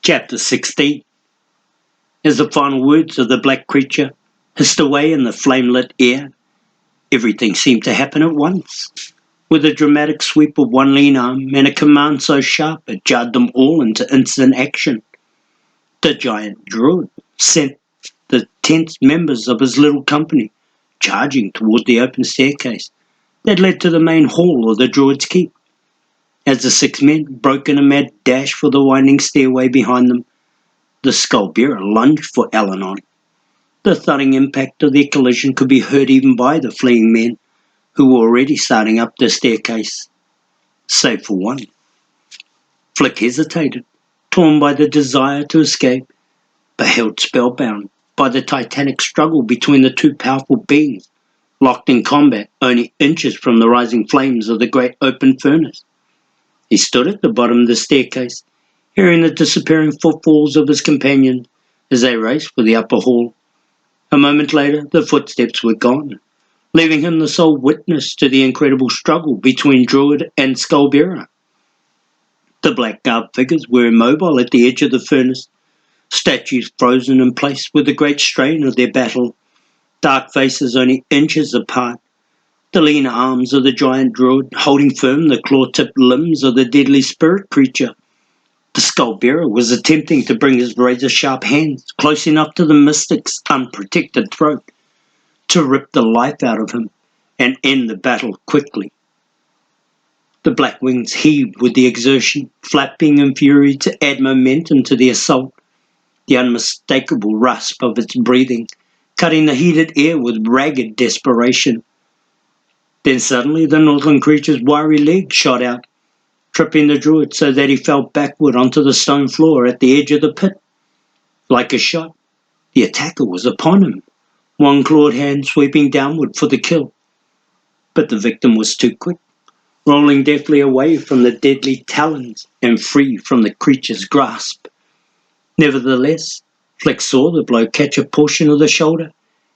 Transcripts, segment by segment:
Chapter 16. As the final words of the black creature hissed away in the flame-lit air, everything seemed to happen at once. With a dramatic sweep of one lean arm and a command so sharp it jarred them all into instant action, the giant druid sent the tense members of his little company charging toward the open staircase that led to the main hall of the druid's keep. As the 6 men broke in a mad dash for the winding stairway behind them, the skull-bearer lunged for Alanon. The thudding impact of their collision could be heard even by the fleeing men, who were already starting up the staircase. Save for one. Flick hesitated, torn by the desire to escape, but held spellbound by the titanic struggle between the two powerful beings, locked in combat only inches from the rising flames of the great open furnace. He stood at the bottom of the staircase, hearing the disappearing footfalls of his companions as they raced for the upper hall. A moment later, the footsteps were gone, leaving him the sole witness to the incredible struggle between druid and skull-bearer. The black-garbed figures were immobile at the edge of the furnace, statues frozen in place with the great strain of their battle, dark faces only inches apart, the lean arms of the giant druid holding firm the claw-tipped limbs of the deadly spirit creature. The skull-bearer was attempting to bring his razor-sharp hands close enough to the mystic's unprotected throat to rip the life out of him and end the battle quickly. The black wings heaved with the exertion, flapping in fury to add momentum to the assault, the unmistakable rasp of its breathing cutting the heated air with ragged desperation. Then suddenly the northern creature's wiry leg shot out, tripping the druid so that he fell backward onto the stone floor at the edge of the pit. Like a shot, the attacker was upon him, one clawed hand sweeping downward for the kill. But the victim was too quick, rolling deftly away from the deadly talons and free from the creature's grasp. Nevertheless, Fleck saw the blow catch a portion of the shoulder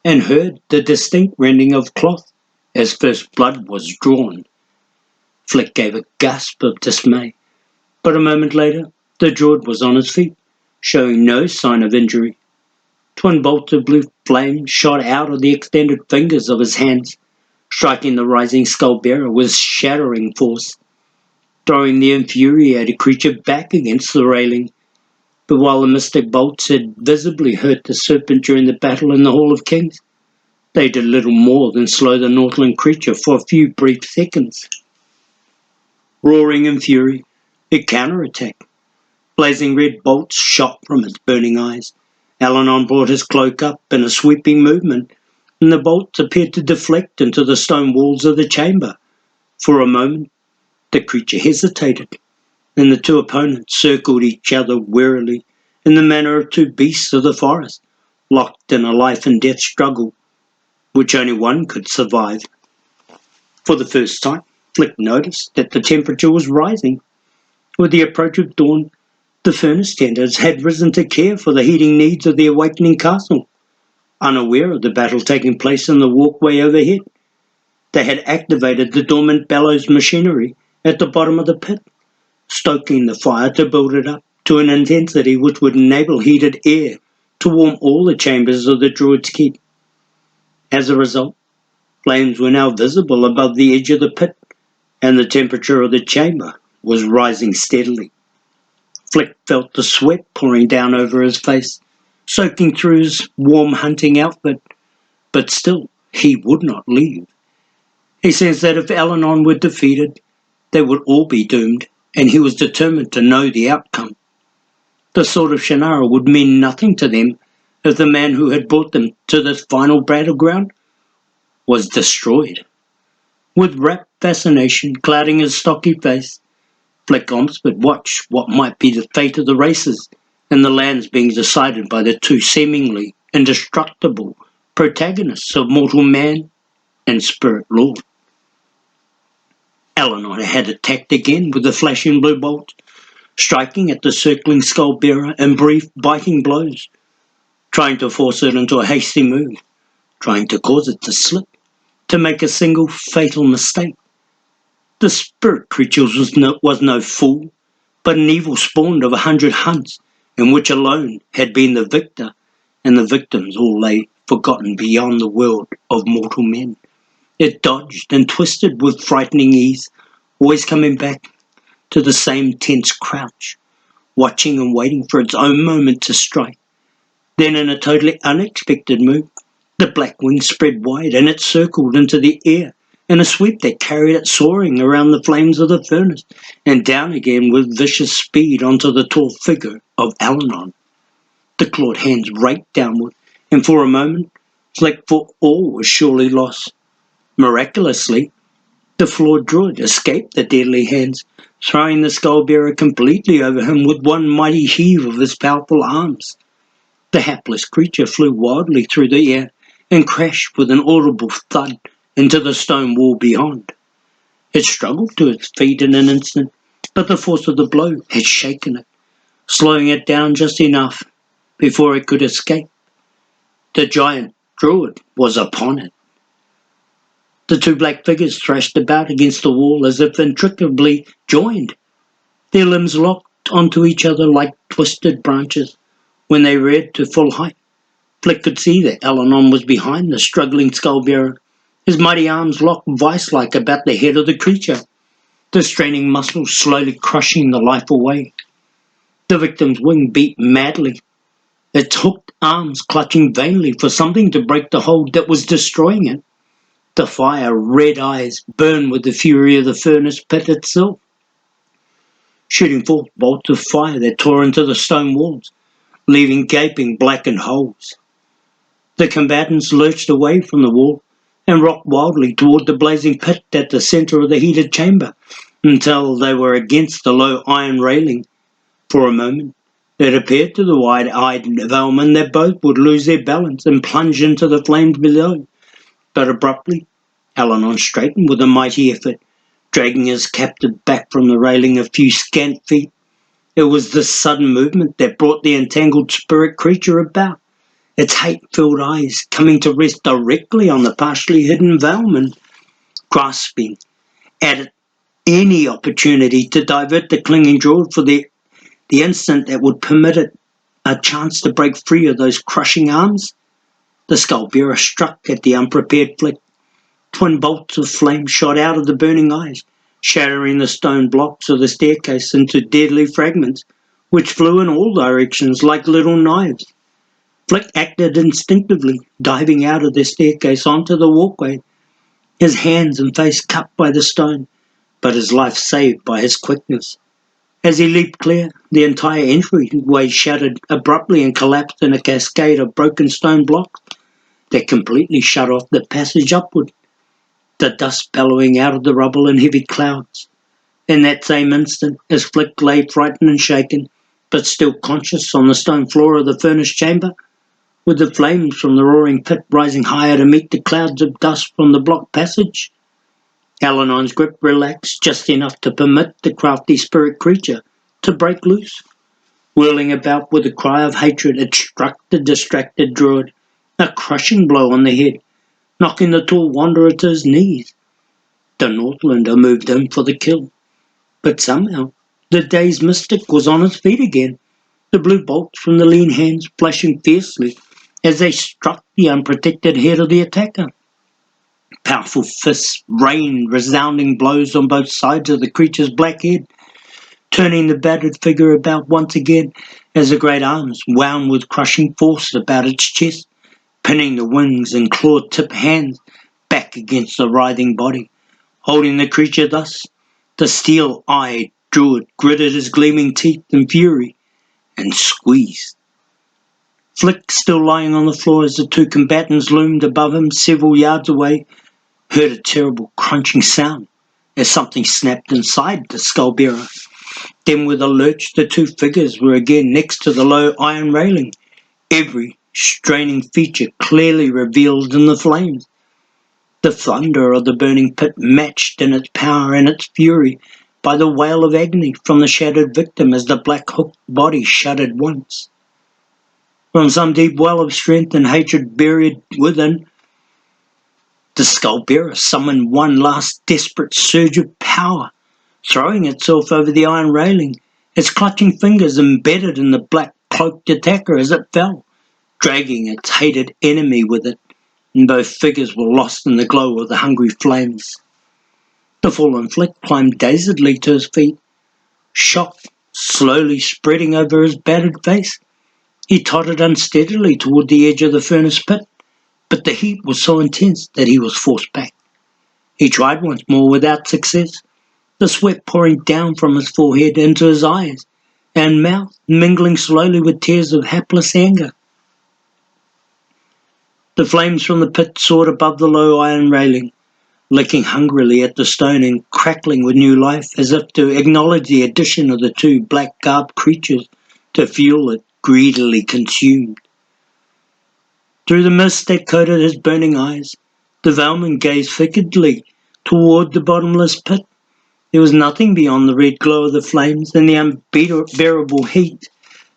and heard the distinct rending of cloth as first blood was drawn. Flick gave a gasp of dismay, but a moment later the druid was on his feet, showing no sign of injury. Twin bolts of blue flame shot out of the extended fingers of his hands, striking the rising skull-bearer with shattering force, throwing the infuriated creature back against the railing. But while the mystic bolts had visibly hurt the serpent during the battle in the Hall of Kings, they did little more than slow the Northland creature for a few brief seconds. Roaring in fury, it counterattacked. Blazing red bolts shot from its burning eyes. Alanon brought his cloak up in a sweeping movement, and the bolts appeared to deflect into the stone walls of the chamber. For a moment, the creature hesitated, and the two opponents circled each other warily in the manner of two beasts of the forest, locked in a life-and-death struggle, which only one could survive. For the first time, Flick noticed that the temperature was rising. With the approach of dawn, the furnace tenders had risen to care for the heating needs of the awakening castle. Unaware of the battle taking place in the walkway overhead, they had activated the dormant bellows machinery at the bottom of the pit, stoking the fire to build it up to an intensity which would enable heated air to warm all the chambers of the druid's keep. As a result, flames were now visible above the edge of the pit, and the temperature of the chamber was rising steadily. Flick felt the sweat pouring down over his face, soaking through his warm hunting outfit, but still he would not leave. He sensed that if Alanon were defeated, they would all be doomed, and he was determined to know the outcome. The sword of Shannara would mean nothing to them if the man who had brought them to this final battleground was destroyed. With rapt fascination clouding his stocky face, Flick Omspid watched what might be the fate of the races and the lands being decided by the two seemingly indestructible protagonists of mortal man and spirit lord. Alanon had attacked again with the flashing blue bolt, striking at the circling skull-bearer in brief, biting blows, trying to force it into a hasty move, trying to cause it to slip, to make a single fatal mistake. The spirit creature was no fool, but an evil spawn of 100 hunts, in which alone had been the victor, and the victims all lay forgotten beyond the world of mortal men. It dodged and twisted with frightening ease, always coming back to the same tense crouch, watching and waiting for its own moment to strike. Then, in a totally unexpected move, the black wings spread wide and it circled into the air in a sweep that carried it soaring around the flames of the furnace and down again with vicious speed onto the tall figure of Alanon. The clawed hands raked downward, and for a moment, like for all was surely lost. Miraculously, the flawed druid escaped the deadly hands, throwing the skull-bearer completely over him with one mighty heave of his powerful arms. The hapless creature flew wildly through the air and crashed with an audible thud into the stone wall beyond. It struggled to its feet in an instant, but the force of the blow had shaken it, slowing it down just enough before it could escape. The giant druid was upon it. The two black figures thrashed about against the wall as if intricately joined. Their limbs locked onto each other like twisted branches when they reared to full height. Flick could see that Alanon was behind the struggling skull-bearer, his mighty arms locked vice-like about the head of the creature, the straining muscles slowly crushing the life away. The victim's wing beat madly, its hooked arms clutching vainly for something to break the hold that was destroying it. The fire-red eyes burned with the fury of the furnace pit itself, shooting forth bolts of fire that tore into the stone walls, leaving gaping blackened holes. The combatants lurched away from the wall and rocked wildly toward the blazing pit at the centre of the heated chamber until they were against the low iron railing. For a moment, it appeared to the wide-eyed Velman that both would lose their balance and plunge into the flames below. But abruptly, Alanon straightened with a mighty effort, dragging his captive back from the railing a few scant feet. It was this sudden movement that brought the entangled spirit creature about, its hate-filled eyes coming to rest directly on the partially hidden Velman, grasping at any opportunity to divert the clinging druid for the instant that would permit it a chance to break free of those crushing arms. The skull-bearer struck at the unprepared Flick. Twin bolts of flame shot out of the burning eyes, shattering the stone blocks of the staircase into deadly fragments, which flew in all directions like little knives. Flick acted instinctively, diving out of the staircase onto the walkway, his hands and face cut by the stone, but his life saved by his quickness. As he leaped clear, the entire entryway shattered abruptly and collapsed in a cascade of broken stone blocks that completely shut off the passage upward, the dust bellowing out of the rubble in heavy clouds. In that same instant, as Flick lay frightened and shaken, but still conscious on the stone floor of the furnace chamber, with the flames from the roaring pit rising higher to meet the clouds of dust from the blocked passage, Alanon's grip relaxed just enough to permit the crafty spirit creature to break loose. Whirling about with a cry of hatred, it struck the distracted druid, a crushing blow on the head, knocking the tall wanderer to his knees. The Northlander moved in for the kill, but somehow the dazed mystic was on his feet again, the blue bolts from the lean hands flashing fiercely as they struck the unprotected head of the attacker. Powerful fists rained resounding blows on both sides of the creature's black head, turning the battered figure about once again as the great arms wound with crushing force about its chest, pinning the wings and claw-tipped hands back against the writhing body. Holding the creature thus, the steel-eyed druid gritted his gleaming teeth in fury and squeezed. Flick, still lying on the floor as the two combatants loomed above him several yards away, heard a terrible crunching sound as something snapped inside the skull-bearer. Then with a lurch, the two figures were again next to the low iron railing, every straining feature clearly revealed in the flames. The thunder of the burning pit matched in its power and its fury by the wail of agony from the shattered victim as the black hooked body shuddered once. From some deep well of strength and hatred buried within, the skull-bearer summoned one last desperate surge of power, throwing itself over the iron railing, its clutching fingers embedded in the black cloaked attacker as it fell, dragging its hated enemy with it, and both figures were lost in the glow of the hungry flames. The fallen Flick climbed dazedly to his feet, shock slowly spreading over his battered face. He tottered unsteadily toward the edge of the furnace pit, but the heat was so intense that he was forced back. He tried once more without success, the sweat pouring down from his forehead into his eyes and mouth, mingling slowly with tears of hapless anger. The flames from the pit soared above the low iron railing, licking hungrily at the stone and crackling with new life, as if to acknowledge the addition of the two black-garbed creatures to fuel it greedily consumed. Through the mist that coated his burning eyes, the Velman gazed fixedly toward the bottomless pit. There was nothing beyond the red glow of the flames and the unbearable heat.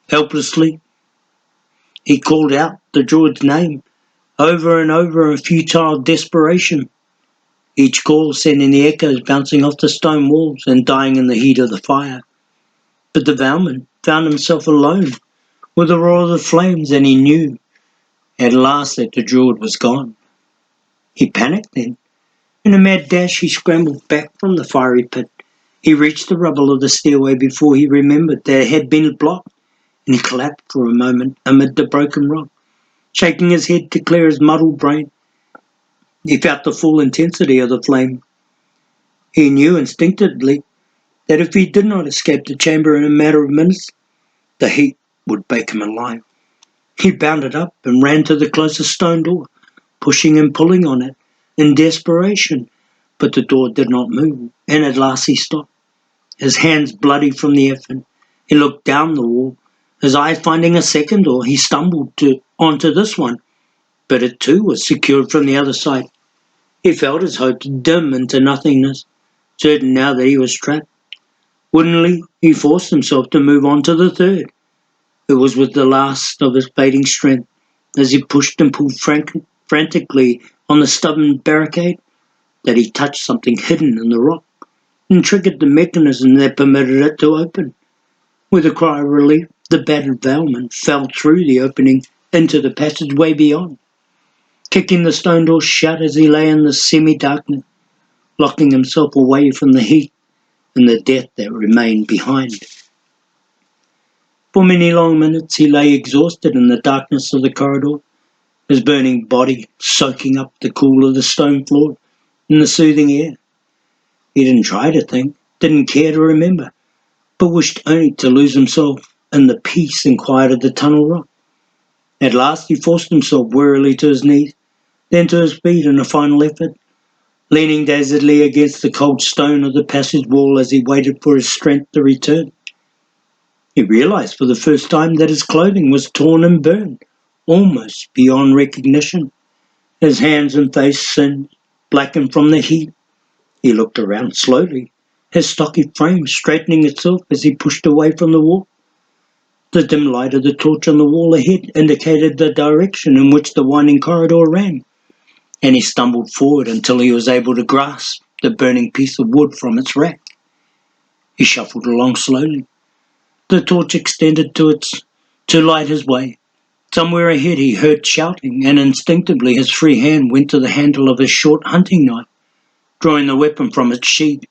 Helplessly, he called out the druid's name, over and over in futile desperation, each call sending the echoes bouncing off the stone walls and dying in the heat of the fire. But the Velman found himself alone with the roar of the flames, and he knew at last that the druid was gone. He panicked then. In a mad dash he scrambled back from the fiery pit. He reached the rubble of the stairway before he remembered that it had been blocked, and he collapsed for a moment amid the broken rock, shaking his head to clear his muddled brain. He felt the full intensity of the flame. He knew instinctively that if he did not escape the chamber in a matter of minutes, the heat would bake him alive. He bounded up and ran to the closest stone door, pushing and pulling on it in desperation, but the door did not move, and at last he stopped, his hands bloody from the effort. He looked down the wall. His eye finding a second door, he stumbled onto this one, but it too was secured from the other side. He felt his hopes dim into nothingness, certain now that he was trapped. Woodenly, he forced himself to move on to the third. It was with the last of his fading strength, as he pushed and pulled frantically on the stubborn barricade, that he touched something hidden in the rock and triggered the mechanism that permitted it to open. With a cry of relief, the battered Velman fell through the opening into the passageway beyond, kicking the stone door shut as he lay in the semi-darkness, locking himself away from the heat and the death that remained behind. For many long minutes he lay exhausted in the darkness of the corridor, his burning body soaking up the cool of the stone floor and the soothing air. He didn't try to think, didn't care to remember, but wished only to lose himself in the peace and quiet of the tunnel rock. At last he forced himself wearily to his knees, then to his feet in a final effort, leaning dazedly against the cold stone of the passage wall as he waited for his strength to return. He realized for the first time that his clothing was torn and burned, almost beyond recognition. His hands and face singed, blackened from the heat. He looked around slowly, his stocky frame straightening itself as he pushed away from the wall. The dim light of the torch on the wall ahead indicated the direction in which the winding corridor ran, and he stumbled forward until he was able to grasp the burning piece of wood from its rack. He shuffled along slowly, the torch extended to light his way. Somewhere ahead he heard shouting, and instinctively his free hand went to the handle of his short hunting knife, drawing the weapon from its sheath.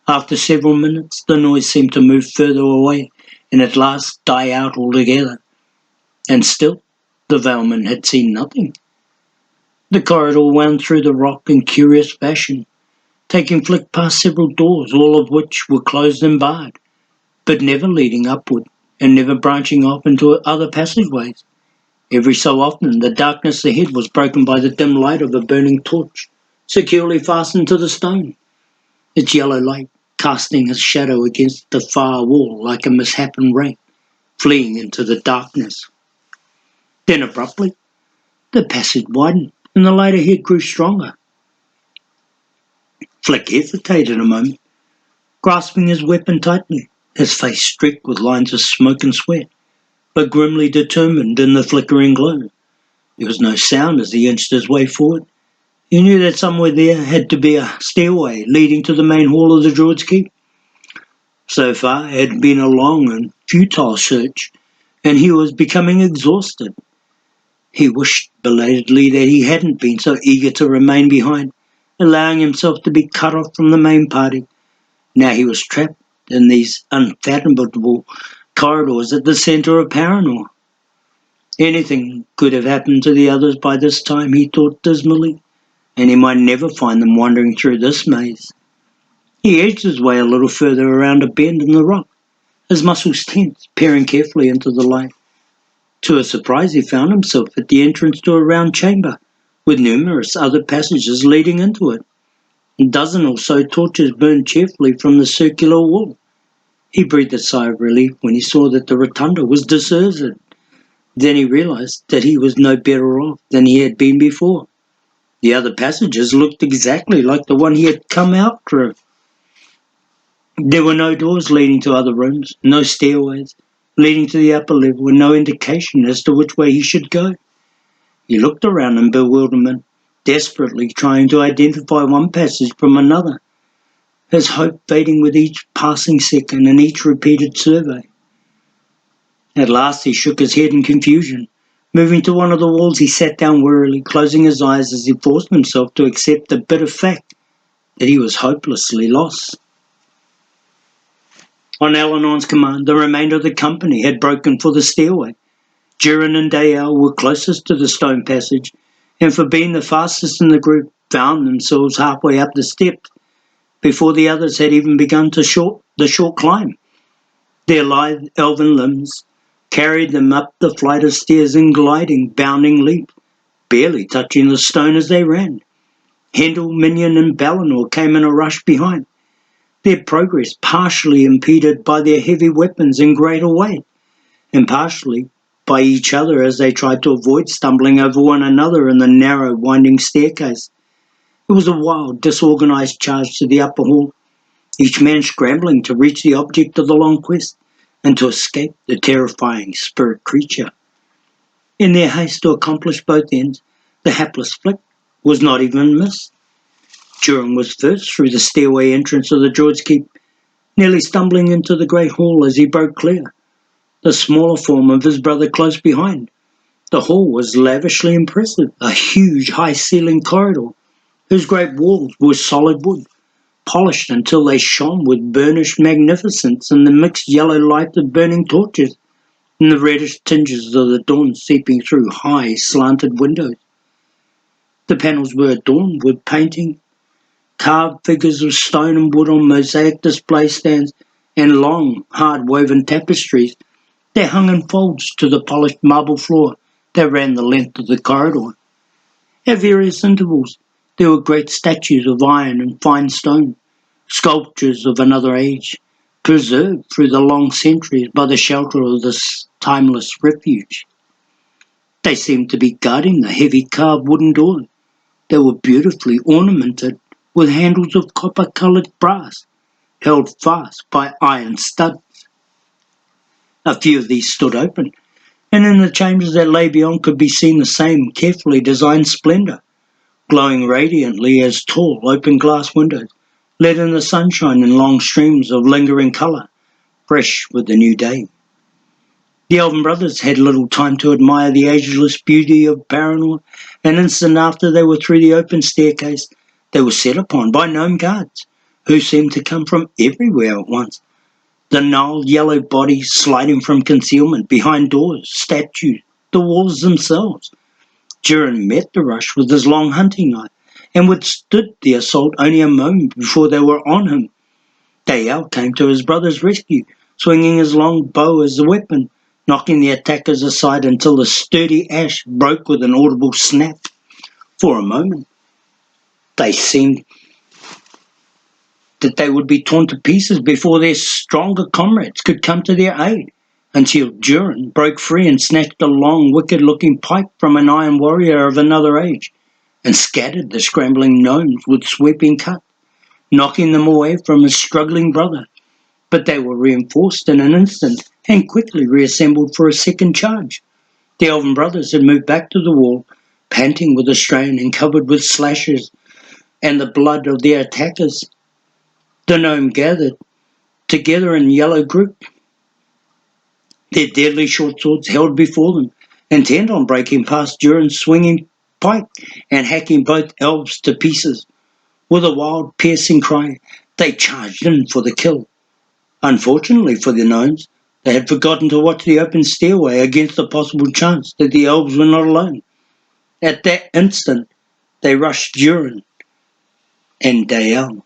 After several minutes, the noise seemed to move further away, and at last die out altogether. And still, the Velman had seen nothing. The corridor wound through the rock in curious fashion, taking Flick past several doors, all of which were closed and barred, but never leading upward, and never branching off into other passageways. Every so often the darkness ahead was broken by the dim light of a burning torch, securely fastened to the stone, its yellow light casting its shadow against the far wall like a misshapen wraith, fleeing into the darkness. Then abruptly, the passage widened, and the light ahead grew stronger. Flick hesitated a moment, grasping his weapon tightly, his face streaked with lines of smoke and sweat, but grimly determined in the flickering glow. There was no sound as he inched his way forward. He knew that somewhere there had to be a stairway leading to the main hall of the Druid's Keep. So far it had been a long and futile search, and he was becoming exhausted. He wished belatedly that he hadn't been so eager to remain behind, allowing himself to be cut off from the main party. Now he was trapped in these unfathomable corridors at the centre of Paranor. Anything could have happened to the others by this time, he thought dismally, and he might never find them wandering through this maze. He edged his way a little further around a bend in the rock, his muscles tense, peering carefully into the light. To his surprise, he found himself at the entrance to a round chamber, with numerous other passages leading into it. A dozen or so torches burned cheerfully from the circular wall. He breathed a sigh of relief when he saw that the rotunda was deserted. Then he realized that he was no better off than he had been before. The other passages looked exactly like the one he had come out through. There were no doors leading to other rooms, no stairways leading to the upper level, and no indication as to which way he should go. He looked around in bewilderment, desperately trying to identify one passage from another, his hope fading with each passing second and each repeated survey. At last he shook his head in confusion. Moving to one of the walls, he sat down wearily, closing his eyes as he forced himself to accept the bitter fact that he was hopelessly lost. On Alanon's command, the remainder of the company had broken for the stairway. Durin and Dayal were closest to the stone passage, and for being the fastest in the group, found themselves halfway up the steps before the others had even begun the short climb. Their lithe elven limbs carried them up the flight of stairs in gliding, bounding leap, barely touching the stone as they ran. Hendel, Minion, and Balinor came in a rush behind, their progress partially impeded by their heavy weapons and greater weight, and partially by each other as they tried to avoid stumbling over one another in the narrow, winding staircase. It was a wild, disorganized charge to the upper hall, each man scrambling to reach the object of the long quest and to escape the terrifying spirit creature. In their haste to accomplish both ends, the hapless Flick was not even missed. Durin was first through the stairway entrance of the Druid's Keep, nearly stumbling into the great hall as he broke clear, the smaller form of his brother close behind. The hall was lavishly impressive, a huge high-ceilinged corridor, whose great walls were solid wood, polished until they shone with burnished magnificence in the mixed yellow light of burning torches and the reddish tinges of the dawn seeping through high, slanted windows. The panels were adorned with painting, carved figures of stone and wood on mosaic display stands, and long, hard-woven tapestries that hung in folds to the polished marble floor that ran the length of the corridor. At various intervals, there were great statues of iron and fine stone, sculptures of another age, preserved through the long centuries by the shelter of this timeless refuge. They seemed to be guarding the heavy carved wooden doors that were beautifully ornamented with handles of copper-coloured brass, held fast by iron studs. A few of these stood open, and in the chambers that lay beyond could be seen the same carefully designed splendour, glowing radiantly as tall, open glass windows let in the sunshine in long streams of lingering colour, fresh with the new day. The Elven brothers had little time to admire the ageless beauty of Paranor. An instant after they were through the open staircase, they were set upon by gnome guards, who seemed to come from everywhere at once. The gnarled yellow bodies sliding from concealment behind doors, statues, the walls themselves. Durin met the rush with his long hunting knife, and withstood the assault only a moment before they were on him. Dayal came to his brother's rescue, swinging his long bow as a weapon, knocking the attackers aside until the sturdy ash broke with an audible snap. For a moment, they seemed that they would be torn to pieces before their stronger comrades could come to their aid, until Durin broke free and snatched a long, wicked-looking pike from an iron warrior of another age, and scattered the scrambling gnomes with sweeping cut, knocking them away from his struggling brother. But they were reinforced in an instant and quickly reassembled for a second charge. The Elven brothers had moved back to the wall, panting with the strain and covered with slashes and the blood of their attackers. The gnome gathered together in yellow group, their deadly short swords held before them, intent on breaking past Durin's swinging pike and hacking both elves to pieces. With a wild, piercing cry, they charged in for the kill. Unfortunately for the gnomes, they had forgotten to watch the open stairway against the possible chance that the elves were not alone. At that instant, they rushed Durin and Dael.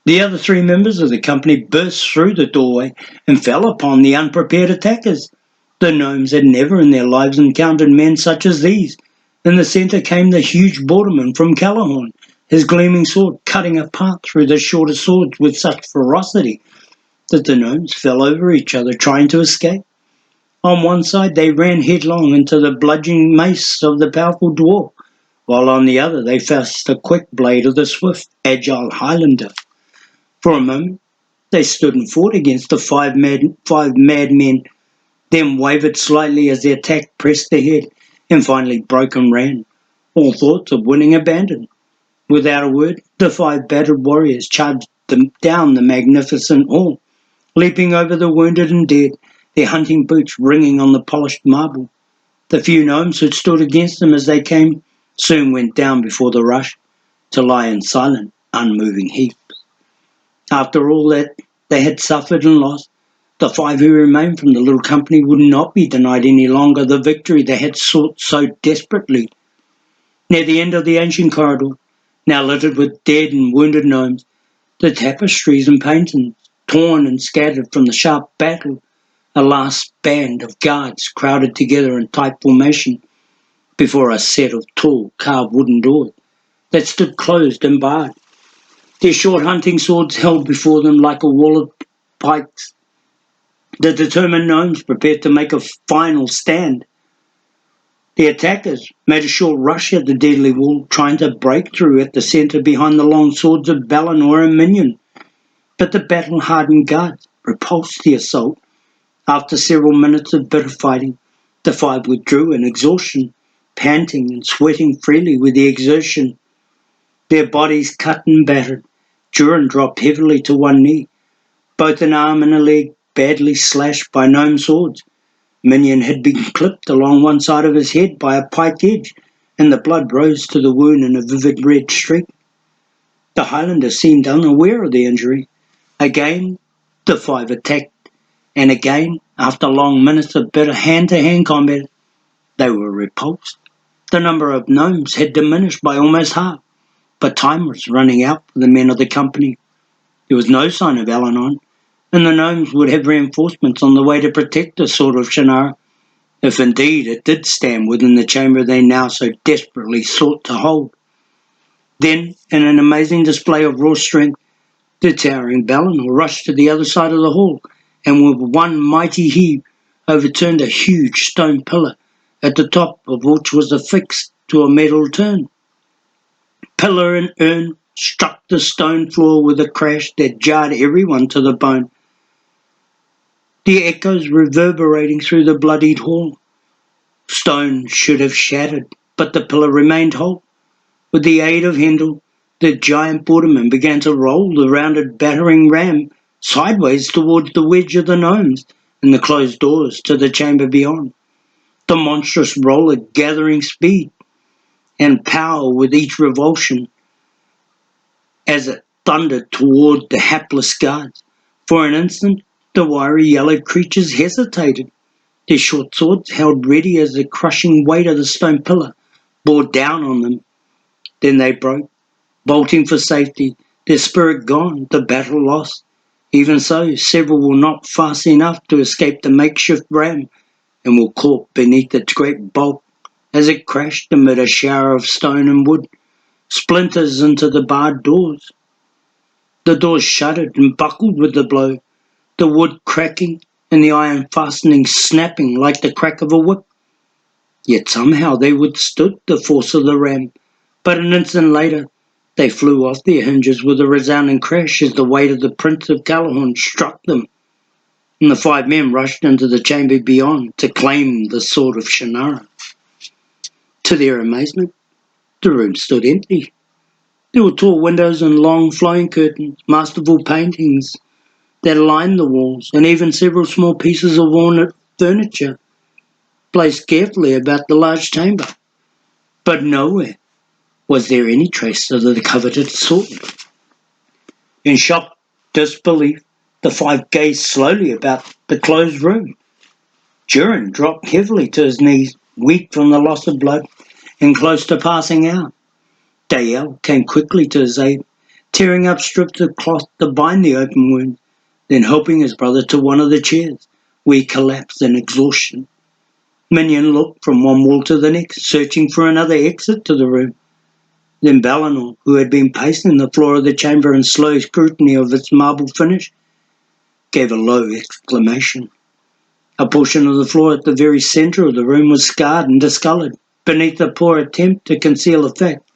The other three members of the company burst through the doorway and fell upon the unprepared attackers. The gnomes had never in their lives encountered men such as these. In the centre came the huge borderman from Callahorn, his gleaming sword cutting a path through the shorter swords with such ferocity that the gnomes fell over each other trying to escape. On one side they ran headlong into the bludgeoning mace of the powerful dwarf, while on the other they faced the quick blade of the swift, agile Highlander. For a moment they stood and fought against the five madmen, then wavered slightly as the attack pressed ahead, and finally broke and ran. All thoughts of winning abandoned. Without a word, the five battered warriors charged them down the magnificent hall, leaping over the wounded and dead, their hunting boots ringing on the polished marble. The few gnomes who stood against them as they came soon went down before the rush, to lie in silent, unmoving heaps. After all that they had suffered and lost, the five who remained from the little company would not be denied any longer the victory they had sought so desperately. Near the end of the ancient corridor, now littered with dead and wounded gnomes, the tapestries and paintings, torn and scattered from the sharp battle, a last band of guards crowded together in tight formation before a set of tall carved wooden doors that stood closed and barred, their short hunting swords held before them like a wall of pikes. The determined gnomes prepared to make a final stand. The attackers made a short rush at the deadly wall, trying to break through at the centre behind the long swords of Balinor and Minion. But the battle-hardened guards repulsed the assault. After several minutes of bitter fighting, the five withdrew in exhaustion, panting and sweating freely with the exertion. Their bodies cut and battered, Durin dropped heavily to one knee, both an arm and a leg badly slashed by gnome swords. Minion had been clipped along one side of his head by a pike edge, and the blood rose to the wound in a vivid red streak. The Highlander seemed unaware of the injury. Again the five attacked, and again, after long minutes of bitter hand-to-hand combat, they were repulsed. The number of gnomes had diminished by almost half, but time was running out for the men of the company. There was no sign of Alanon, and the gnomes would have reinforcements on the way to protect the sword of Shannara, if indeed it did stand within the chamber they now so desperately sought to hold. Then, in an amazing display of raw strength, the towering Balinor rushed to the other side of the hall, and with one mighty heave overturned a huge stone pillar, at the top of which was affixed to a metal turn. Pillar and urn struck the stone floor with a crash that jarred everyone to the bone, the echoes reverberating through the bloodied hall. Stone should have shattered, but the pillar remained whole. With the aid of Hendel, the giant borderman began to roll the rounded battering ram sideways towards the wedge of the gnomes and the closed doors to the chamber beyond. The monstrous roller gathering speed and power with each revulsion as it thundered toward the hapless guards. For an instant, the wiry yellow creatures hesitated, their short swords held ready as the crushing weight of the stone pillar bore down on them. Then they broke, bolting for safety, their spirit gone, the battle lost. Even so, several were not fast enough to escape the makeshift ram, and were caught beneath its great bulk as it crashed amid a shower of stone and wood, splinters into the barred doors. The doors shuddered and buckled with the blow, the wood cracking and the iron fastenings snapping like the crack of a whip. Yet somehow they withstood the force of the ram, but an instant later they flew off their hinges with a resounding crash as the weight of the Prince of Callahorn struck them, and the five men rushed into the chamber beyond to claim the sword of Shannara. To their amazement, the room stood empty. There were tall windows and long flowing curtains, masterful paintings that lined the walls, and even several small pieces of walnut furniture placed carefully about the large chamber. But nowhere was there any trace of the coveted sword. In shocked disbelief, the five gazed slowly about the closed room. Durin dropped heavily to his knees, weak from the loss of blood and close to passing out. Dayel came quickly to his aid, tearing up strips of cloth to bind the open wound, then helping his brother to one of the chairs, where he collapsed in exhaustion. Minion looked from one wall to the next, searching for another exit to the room. Then Balinor, who had been pacing the floor of the chamber in slow scrutiny of its marble finish, gave a low exclamation. A portion of the floor at the very centre of the room was scarred and discoloured, beneath a poor attempt to conceal the fact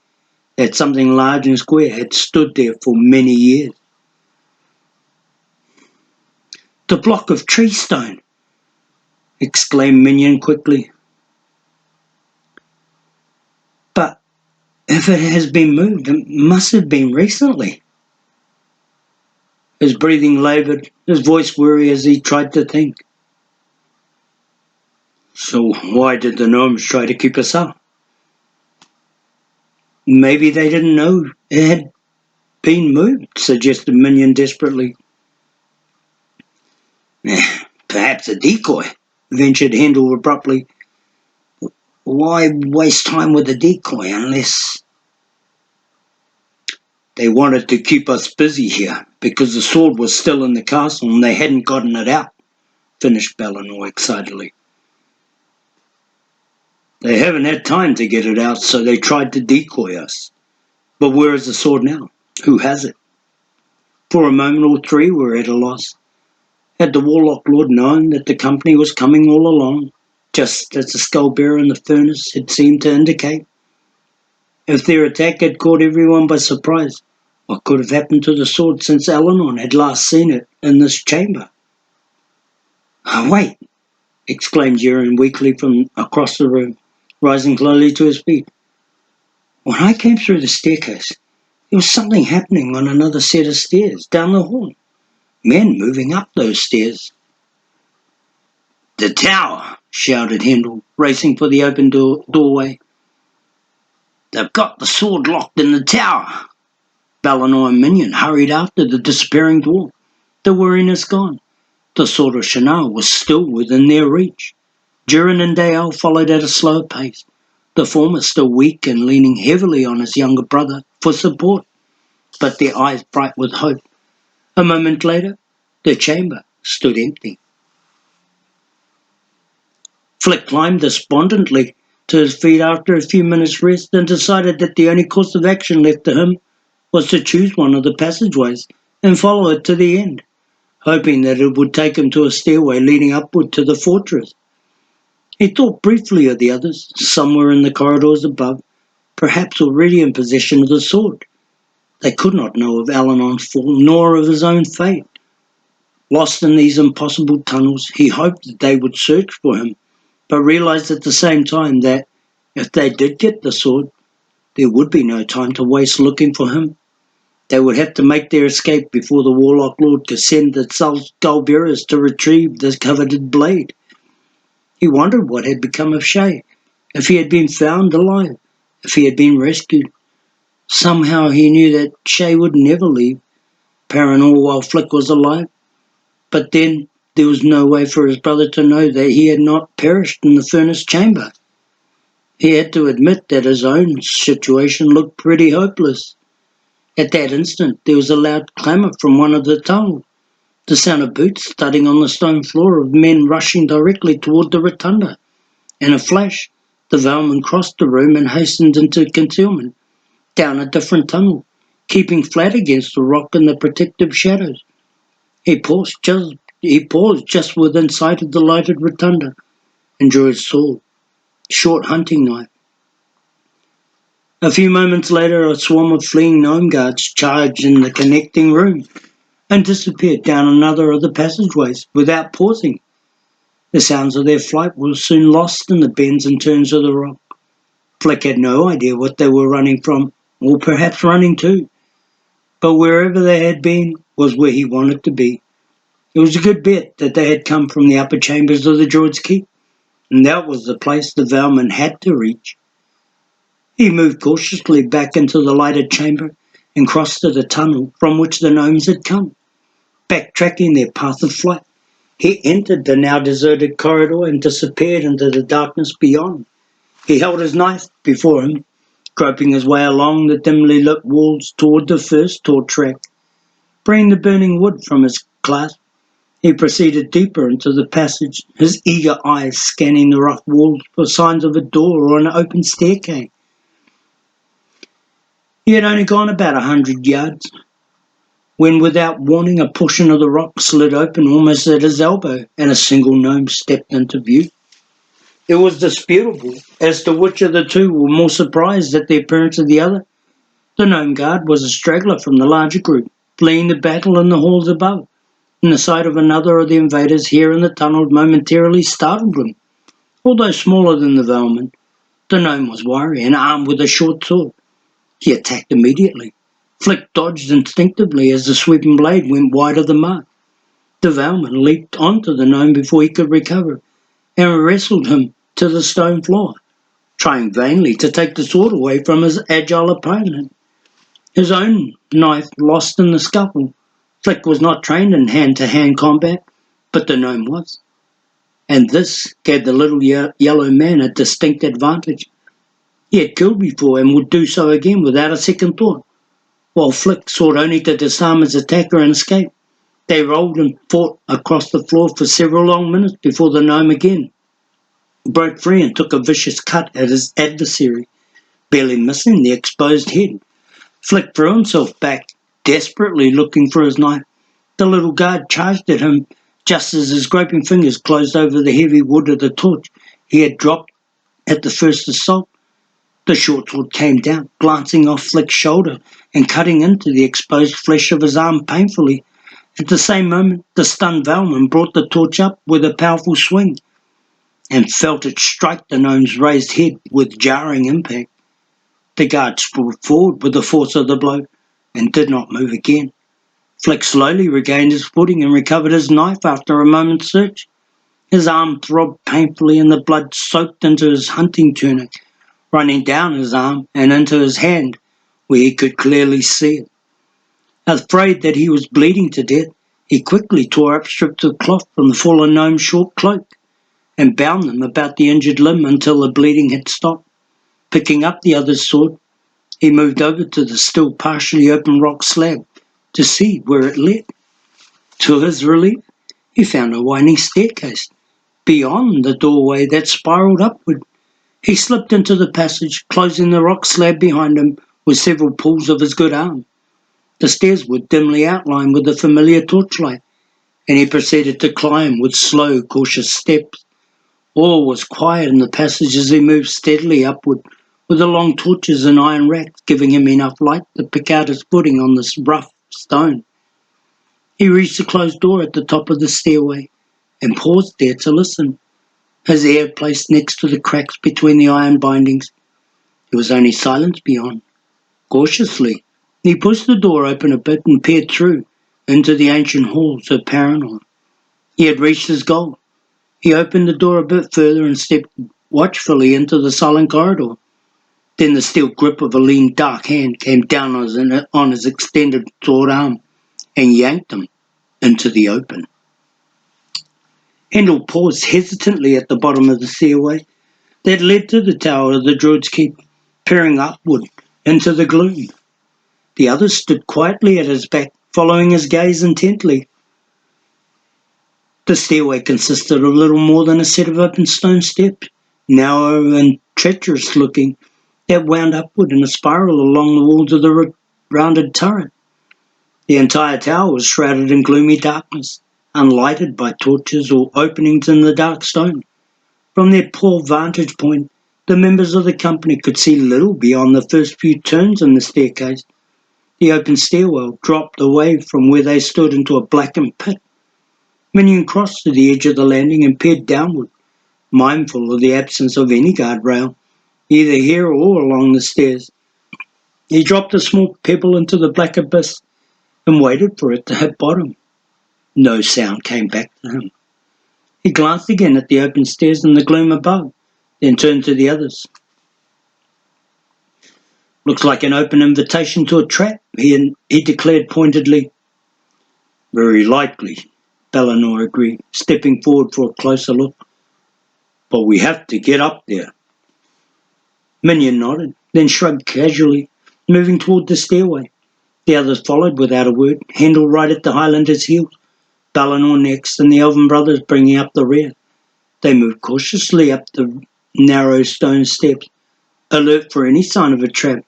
that something large and square had stood there for many years. "The block of tree stone!" exclaimed Minion quickly. "But if it has been moved, it must have been recently." His breathing laboured, his voice weary as he tried to think. "So why did the gnomes try to keep us up?" "Maybe they didn't know it had been moved," suggested Minion desperately. "Perhaps a decoy," ventured Handel abruptly. "Why waste time with a decoy unless—" "They wanted to keep us busy here because the sword was still in the castle and they hadn't gotten it out," finished Balinor excitedly. "They haven't had time to get it out, so they tried to decoy us. But where is the sword now? Who has it?" For a moment all three were at a loss. Had the Warlock Lord known that the company was coming all along, just as the skull-bearer in the furnace had seemed to indicate? If their attack had caught everyone by surprise, what could have happened to the sword since Eleanor had last seen it in this chamber? "Oh, wait!" exclaimed Jiren weakly from across the room, rising slowly to his feet. "When I came through the staircase, there was something happening on another set of stairs down the hall. Men moving up those stairs." "The tower!" shouted Handel, racing for the open doorway. "They've got the sword locked in the tower." Balinor and Minion hurried after the despairing dwarf. The weariness gone. The sword of Shannara was still within their reach. Jiren and Dayal followed at a slow pace, the former still weak and leaning heavily on his younger brother for support, but their eyes bright with hope. A moment later, the chamber stood empty. Flick climbed despondently to his feet after a few minutes' rest and decided that the only course of action left to him was to choose one of the passageways and follow it to the end, hoping that it would take him to a stairway leading upward to the fortress. He thought briefly of the others, somewhere in the corridors above, perhaps already in possession of the sword. They could not know of Alanon's fall, nor of his own fate. Lost in these impossible tunnels, he hoped that they would search for him, but realized at the same time that, if they did get the sword, there would be no time to waste looking for him. They would have to make their escape before the Warlock Lord could send the skull-bearers to retrieve the coveted blade. He wondered what had become of Shay, if he had been found alive, if he had been rescued. Somehow he knew that Shay would never leave Paranor while Flick was alive, but then there was no way for his brother to know that he had not perished in the furnace chamber. He had to admit that his own situation looked pretty hopeless. At that instant there was a loud clamour from one of the tunnels, the sound of boots thudding on the stone floor, of men rushing directly toward the rotunda. In a flash, the Valman crossed the room and hastened into concealment, down a different tunnel, keeping flat against the rock in the protective shadows. He paused just within sight of the lighted rotunda and drew his sword, short hunting knife. A few moments later, a swarm of fleeing gnome guards charged in the connecting room and disappeared down another of the passageways without pausing. The sounds of their flight were soon lost in the bends and turns of the rock. Flick had no idea what they were running from, or perhaps running to, but wherever they had been was where he wanted to be, It was a good bet that they had come from the upper chambers of the Druid's Keep, and that was the place the Velman had to reach. He moved cautiously back into the lighted chamber and crossed to the tunnel from which the gnomes had come, backtracking their path of flight. He entered the now deserted corridor and disappeared into the darkness beyond. He held his knife before him, groping his way along the dimly lit walls toward the first torch rack. Bringing the burning wood from his clasp, he proceeded deeper into the passage, his eager eyes scanning the rough walls for signs of a door or an open staircase. He had only gone about 100 yards when, without warning, a portion of the rock slid open almost at his elbow, and a single gnome stepped into view. It was disputable as to which of the two were more surprised at the appearance of the other. The gnome guard was a straggler from the larger group, fleeing the battle in the halls above, and the sight of another of the invaders here in the tunnel momentarily startled him. Although smaller than the Velman, the gnome was wiry and armed with a short sword. He attacked immediately. Flick dodged instinctively as the sweeping blade went wide of the mark. The Velman leaped onto the gnome before he could recover, and wrestled him to the stone floor, trying vainly to take the sword away from his agile opponent. His own knife lost in the scuffle. Flick was not trained in hand-to-hand combat, but the gnome was, and this gave the little yellow man a distinct advantage. He had killed before and would do so again without a second thought, while Flick sought only to disarm his attacker and escape. They rolled and fought across the floor for several long minutes before the gnome again broke free and took a vicious cut at his adversary, barely missing the exposed head. Flick threw himself back, desperately looking for his knife. The little guard charged at him just as his groping fingers closed over the heavy wood of the torch he had dropped at the first assault. The short sword came down, glancing off Flick's shoulder and cutting into the exposed flesh of his arm painfully. At the same moment, the stunned Velman brought the torch up with a powerful swing and felt it strike the gnome's raised head with jarring impact. The guard sprawled forward with the force of the blow and did not move again. Flick slowly regained his footing and recovered his knife after a moment's search. His arm throbbed painfully and the blood soaked into his hunting tunic, running down his arm and into his hand, where he could clearly see it. Afraid that he was bleeding to death, he quickly tore up strips of cloth from the fallen gnome's short cloak and bound them about the injured limb until the bleeding had stopped. Picking up the other's sword, he moved over to the still partially open rock slab to see where it led. To his relief, he found a winding staircase beyond the doorway that spiraled upward. He slipped into the passage, closing the rock slab behind him with several pulls of his good arm. The stairs were dimly outlined with the familiar torchlight, and he proceeded to climb with slow, cautious steps. All was quiet in the passage as he moved steadily upward, with the long torches and iron racks giving him enough light to pick out his footing on this rough stone. He reached the closed door at the top of the stairway and paused there to listen, his ear placed next to the cracks between the iron bindings. There was only silence beyond. Cautiously, he pushed the door open a bit and peered through into the ancient halls of Paranor. He had reached his goal. He opened the door a bit further and stepped watchfully into the silent corridor. Then the steel grip of a lean, dark hand came down on his extended sword arm and yanked him into the open. Handel paused hesitantly at the bottom of the stairway that led to the tower of the Druid's Keep, peering upward into the gloom. The others stood quietly at his back, following his gaze intently. The stairway consisted of little more than a set of open stone steps, narrow and treacherous-looking, that wound upward in a spiral along the walls of the rounded turret. The entire tower was shrouded in gloomy darkness, unlighted by torches or openings in the dark stone. From their poor vantage point, the members of the company could see little beyond the first few turns in the staircase. The open stairwell dropped away from where they stood into a blackened pit. Minion crossed to the edge of the landing and peered downward, mindful of the absence of any guardrail, either here or along the stairs. He dropped a small pebble into the black abyss and waited for it to hit bottom. No sound came back to him. He glanced again at the open stairs and the gloom above, then turned to the others. "Looks like an open invitation to a trap," he declared pointedly. "Very likely," Ballanor agreed, stepping forward for a closer look. "But we have to get up there." Minion nodded, then shrugged casually, moving toward the stairway. The others followed without a word, Handel right at the Highlander's heels, Ballanor next, and the Elven brothers bringing up the rear. They moved cautiously up the narrow stone steps, alert for any sign of a trap,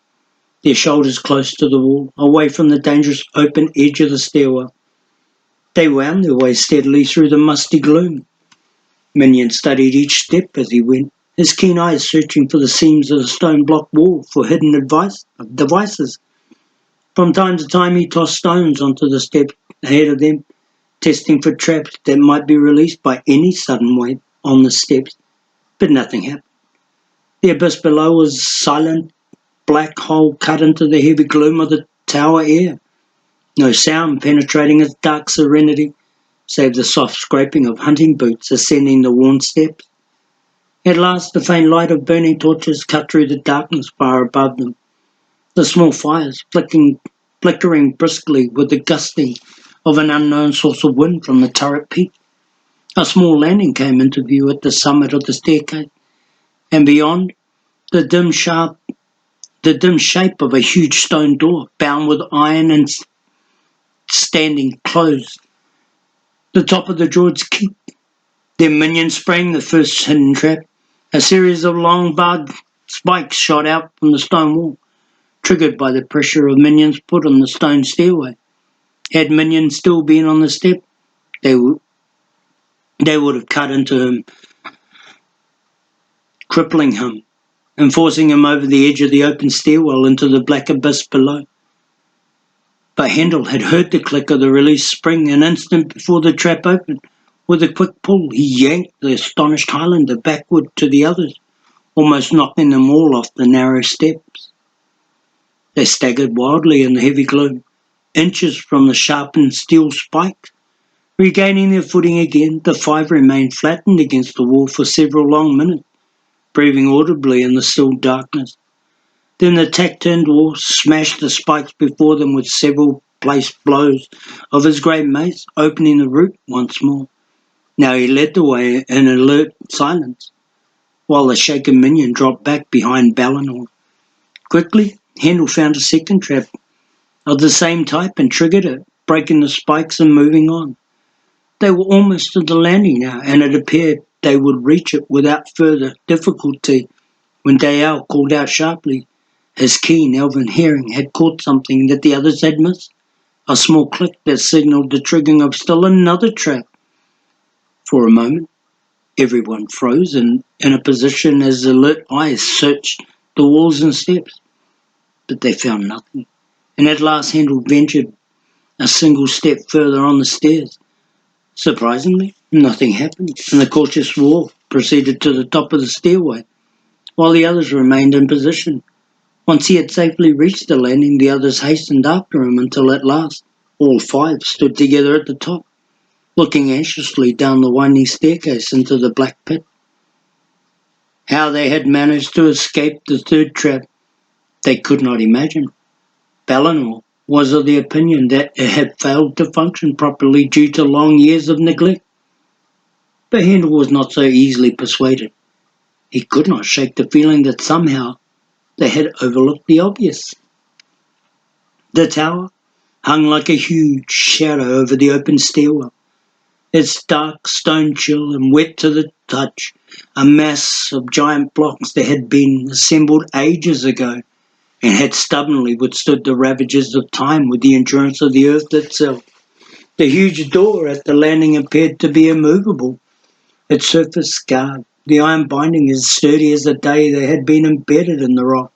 their shoulders close to the wall, away from the dangerous open edge of the stairwell. They wound their way steadily through the musty gloom. Minion studied each step as he went, his keen eyes searching for the seams of the stone block wall for hidden devices. From time to time he tossed stones onto the steps ahead of them, testing for traps that might be released by any sudden wave on the steps, but nothing happened. The abyss below was a silent, black hole cut into the heavy gloom of the tower air. No sound penetrating its dark serenity, save the soft scraping of hunting boots ascending the worn steps. At last the faint light of burning torches cut through the darkness far above them, the small fires flickering briskly with the gusting of an unknown source of wind from the turret peak. A small landing came into view at the summit of the staircase, and beyond, the dim shape of a huge stone door, bound with iron and standing closed. The top of the Druid's keep. Their minions sprang the first hidden trap. A series of long barbed spikes shot out from the stone wall, triggered by the pressure of minions put on the stone stairway. Had minions still been on the step, they would have cut into him, crippling him and forcing him over the edge of the open stairwell into the black abyss below. But Handel had heard the click of the released spring an instant before the trap opened. With a quick pull, he yanked the astonished Highlander backward to the others, almost knocking them all off the narrow steps. They staggered wildly in the heavy gloom, inches from the sharpened steel spikes. Regaining their footing again, the five remained flattened against the wall for several long minutes, breathing audibly in the still darkness. Then the tack-turned dwarf smashed the spikes before them with several placed blows of his great mace, opening the route once more. Now he led the way in alert silence, while the shaken minion dropped back behind Ballanor. Quickly, Handel found a second trap of the same type and triggered it, breaking the spikes and moving on. They were almost at the landing now, and it appeared they would reach it without further difficulty when Dayal called out sharply. His keen elven hearing had caught something that the others had missed, a small click that signalled the triggering of still another trap. For a moment, everyone froze in a position as alert eyes searched the walls and steps, but they found nothing, and at last Handel ventured a single step further on the stairs. Surprisingly, nothing happened, and the cautious dwarf proceeded to the top of the stairway, while the others remained in position. Once he had safely reached the landing, the others hastened after him until at last all five stood together at the top, looking anxiously down the winding staircase into the black pit. How they had managed to escape the third trap, they could not imagine. Ballanor was of the opinion that it had failed to function properly due to long years of neglect. But Handel was not so easily persuaded. He could not shake the feeling that somehow they had overlooked the obvious. The tower hung like a huge shadow over the open stairwell, its dark stone chill and wet to the touch, a mass of giant blocks that had been assembled ages ago and had stubbornly withstood the ravages of time with the endurance of the earth itself. The huge door at the landing appeared to be immovable, its surface scarred, the iron binding as sturdy as the day they had been embedded in the rock.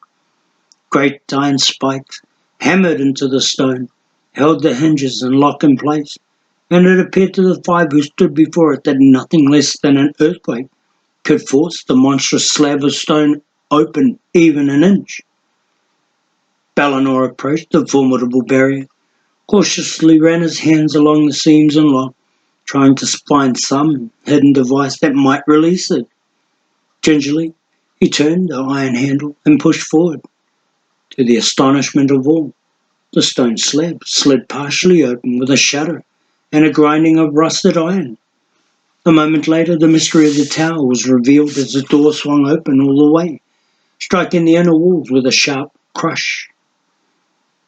Great iron spikes, hammered into the stone, held the hinges and lock in place, and it appeared to the five who stood before it that nothing less than an earthquake could force the monstrous slab of stone open even an inch. Ballanor approached the formidable barrier, cautiously ran his hands along the seams and lock, trying to find some hidden device that might release it. Gingerly, he turned the iron handle and pushed forward. To the astonishment of all, the stone slab slid partially open with a shudder and a grinding of rusted iron. A moment later, the mystery of the tower was revealed as the door swung open all the way, striking the inner walls with a sharp crush.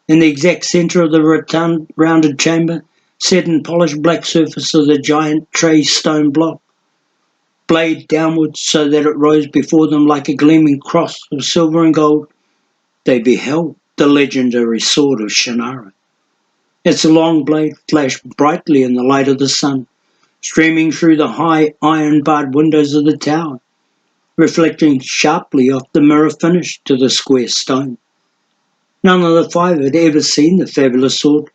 In the exact centre of the rotund, rounded chamber, set in polished black surface of the giant tray stone block, blade downwards so that it rose before them like a gleaming cross of silver and gold, they beheld the legendary sword of Shannara. Its long blade flashed brightly in the light of the sun, streaming through the high iron-barred windows of the tower, reflecting sharply off the mirror finish to the square stone. None of the five had ever seen the fabulous sword,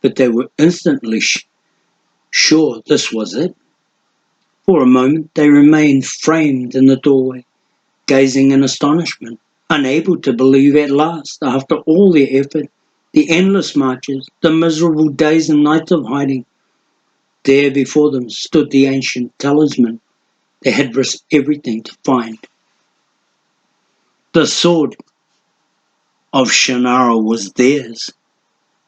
but they were instantly sure this was it. For a moment they remained framed in the doorway, gazing in astonishment, unable to believe at last, after all their effort, the endless marches, the miserable days and nights of hiding, there before them stood the ancient talisman they had risked everything to find. The sword of Shannara was theirs.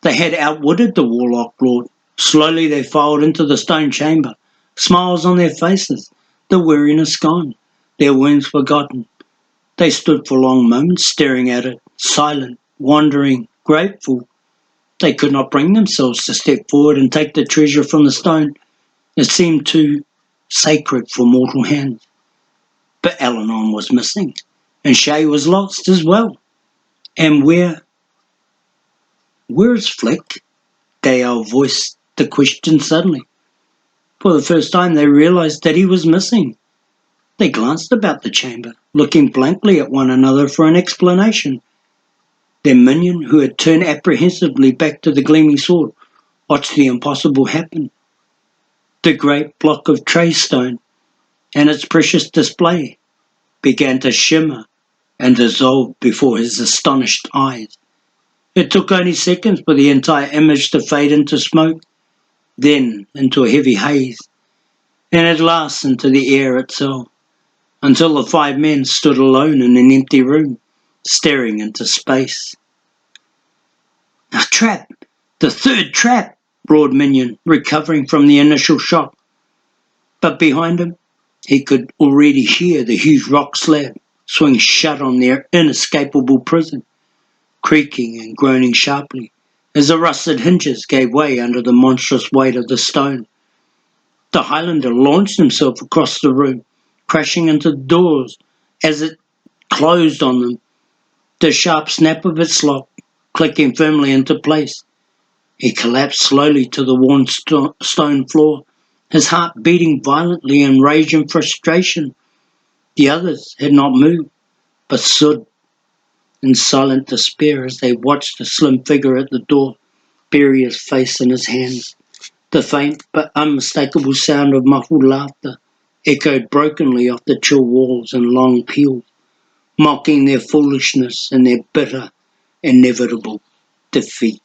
They had outwitted the warlock lord. Slowly they filed into the stone chamber, smiles on their faces, the weariness gone, their wounds forgotten. They stood for long moments staring at it, silent, wondering, grateful. They could not bring themselves to step forward and take the treasure from the stone. It seemed too sacred for mortal hands. But Eleanor was missing, and Shay was lost as well. And where's Flick? Gael voiced the question suddenly. For the first time they realized that he was missing. They glanced about the chamber, looking blankly at one another for an explanation. Their minion, who had turned apprehensively back to the gleaming sword, watched the impossible happen. The great block of tray stone and its precious display began to shimmer and dissolve before his astonished eyes. It took only seconds for the entire image to fade into smoke, then into a heavy haze, and at last into the air itself, until the five men stood alone in an empty room, staring into space. A trap! The third trap! Roared Minion, recovering from the initial shock. But behind him, he could already hear the huge rock slab swing shut on their inescapable prison, creaking and groaning sharply as the rusted hinges gave way under the monstrous weight of the stone. The Highlander launched himself across the room, crashing into the doors as it closed on them, the sharp snap of its lock clicking firmly into place. He collapsed slowly to the worn stone floor, his heart beating violently in rage and frustration. The others had not moved, but stood in silent despair as they watched the slim figure at the door bury his face in his hands. The faint but unmistakable sound of muffled laughter echoed brokenly off the chill walls in long peals, mocking their foolishness and their bitter, inevitable defeat.